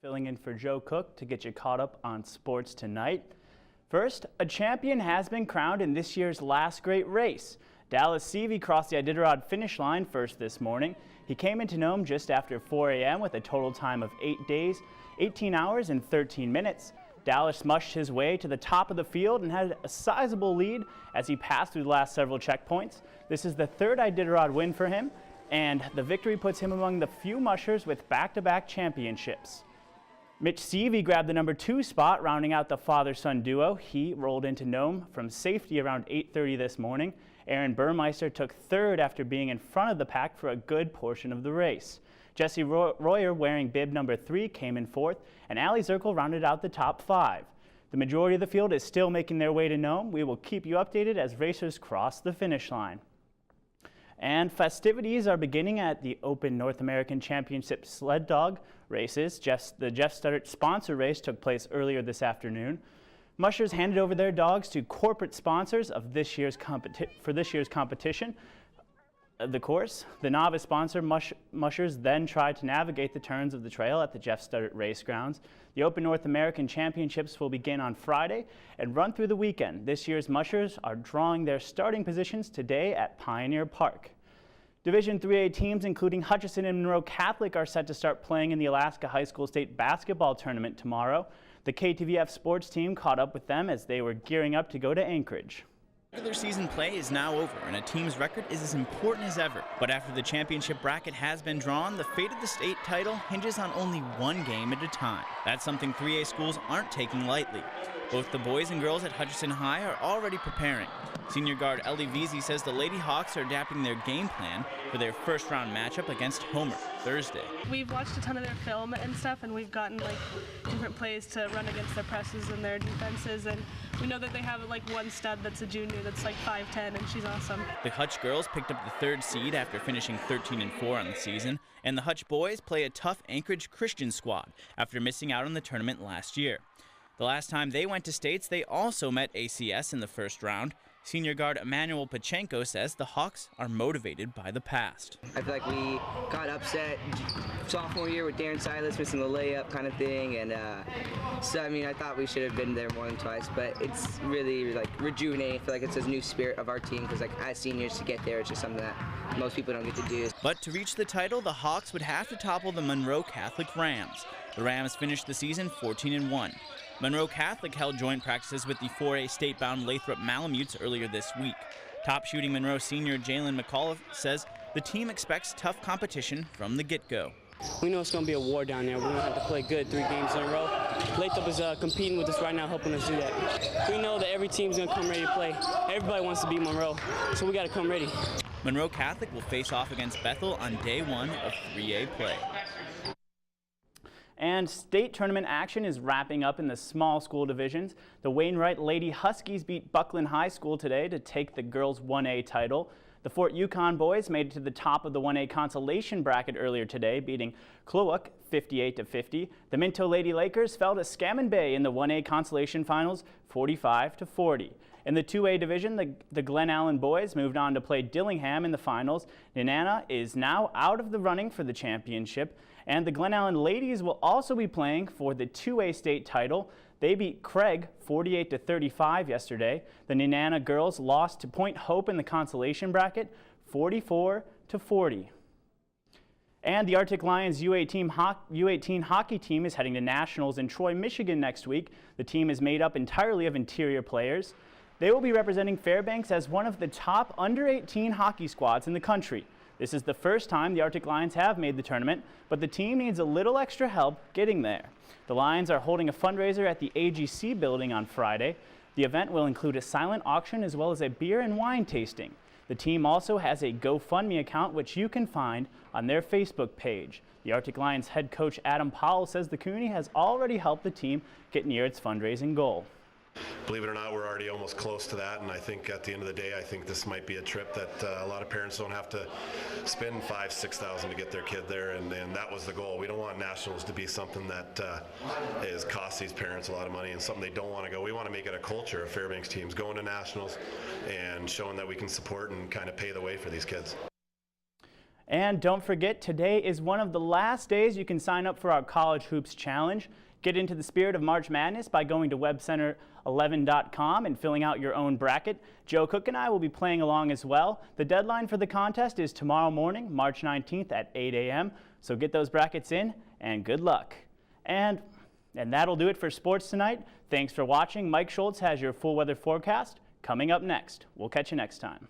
Filling in for Joe Cook to get you caught up on sports tonight. First, a champion has been crowned in this year's last great race. Dallas Seavey crossed the Iditarod finish line first this morning. He came into Nome just after 4 a.m. with a total time of 8 days, 18 hours and 13 minutes. Dallas mushed his way to the top of the field and had a sizable lead as he passed through the last several checkpoints. This is the third Iditarod win for him, and the victory puts him among the few mushers with back-to-back championships. Mitch Seavey grabbed the number 2 spot, rounding out the father-son duo. He rolled into Nome from safety around 8:30 this morning. Aaron Burmeister took third after being in front of the pack for a good portion of the race. Jesse Royer, wearing bib number 3, came in fourth, and Allie Zirkle rounded out the top 5. The majority of the field is still making their way to Nome. We will keep you updated as racers cross the finish line. And festivities are beginning at the Open North American Championship sled dog races. The Jeff Studdert sponsor race took place earlier this afternoon. Mushers handed over their dogs to corporate sponsors of this year's competition. The course. The novice sponsor mushers then tried to navigate the turns of the trail at the Jeff Studdert race grounds. The Open North American Championships will begin on Friday and run through the weekend. This year's mushers are drawing their starting positions today at Pioneer Park. Division 3A teams including Hutchinson and Monroe Catholic are set to start playing in the Alaska High School State Basketball Tournament tomorrow. The KTVF sports team caught up with them as they were gearing up to go to Anchorage. Regular season play is now over, and a team's record is as important as ever. But after the championship bracket has been drawn, the fate of the state title hinges on only one game at a time. That's something 3A schools aren't taking lightly. Both the boys and girls at Hutchinson High are already preparing. Senior guard Ellie Veazey says the Lady Hawks are adapting their game plan for their first-round matchup against Homer Thursday. We've watched a ton of their film and stuff, and we've gotten different plays to run against their presses and their defenses, and we know that they have one stud that's a junior that's 5'10", and she's awesome. The Hutch girls picked up the 3rd seed after finishing 13-4 on the season, and the Hutch boys play a tough Anchorage Christian squad after missing out on the tournament last year. The last time they went to states, they also met ACS in the first round. Senior guard Emmanuel Pachenko says the Hawks are motivated by the past. I feel like we got upset sophomore year with Darren Silas missing the layup kind of thing, and so I thought we should have been there more than twice, but it's really rejuvenating. I feel like it's a new spirit of our team because as seniors to get there, it's just something that most people don't get to do. But to reach the title, the Hawks would have to topple the Monroe Catholic Rams. The Rams finished the season 14-1. Monroe Catholic held joint practices with the 4A state-bound Lathrop Malamutes earlier this week. Top shooting Monroe senior Jalen McAuliffe says the team expects tough competition from the get-go. We know it's going to be a war down there. We're going to have to play good 3 games in a row. Lathrop is competing with us right now, helping us do that. We know that every team's going to come ready to play. Everybody wants to beat Monroe, so we got to come ready. Monroe Catholic will face off against Bethel on day 1 of 3A play. And state tournament action is wrapping up in the small school divisions. The Wainwright Lady Huskies beat Buckland High School today to take the girls 1A title. The Fort Yukon boys made it to the top of the 1A consolation bracket earlier today, beating Klowook 58-50. The Minto Lady Lakers fell to Scammon Bay in the 1A consolation finals 45-40. In the 2A division, the Glen Allen boys moved on to play Dillingham in the finals. Nenana is now out of the running for the championship, and the Glen Allen ladies will also be playing for the 2A state title. They beat Craig 48-35 yesterday. The Nenana girls lost to Point Hope in the consolation bracket 44-40. And the Arctic Lions U18 hockey team is heading to nationals in Troy, Michigan next week. The team is made up entirely of interior players. They will be representing Fairbanks as one of the top under-18 hockey squads in the country. This is the first time the Arctic Lions have made the tournament, but the team needs a little extra help getting there. The Lions are holding a fundraiser at the AGC building on Friday. The event will include a silent auction as well as a beer and wine tasting. The team also has a GoFundMe account which you can find on their Facebook page. The Arctic Lions head coach Adam Powell says the community has already helped the team get near its fundraising goal. Believe it or not, we're already almost close to that, and I think at the end of the day, I think this might be a trip that a lot of parents don't have to spend $5,000-6,000 to get their kid there, and that was the goal. We don't want nationals to be something that is cost these parents a lot of money and something they don't want to go. We want to make it a culture of Fairbanks teams going to nationals and showing that we can support and kind of pay the way for these kids. And don't forget, today is one of the last days you can sign up for our College Hoops Challenge. Get into the spirit of March Madness by going to webcenter11.com and filling out your own bracket. Joe Cook and I will be playing along as well. The deadline for the contest is tomorrow morning, March 19th at 8 a.m. So get those brackets in and good luck. And that'll do it for sports tonight. Thanks for watching. Mike Schultz has your full weather forecast coming up next. We'll catch you next time.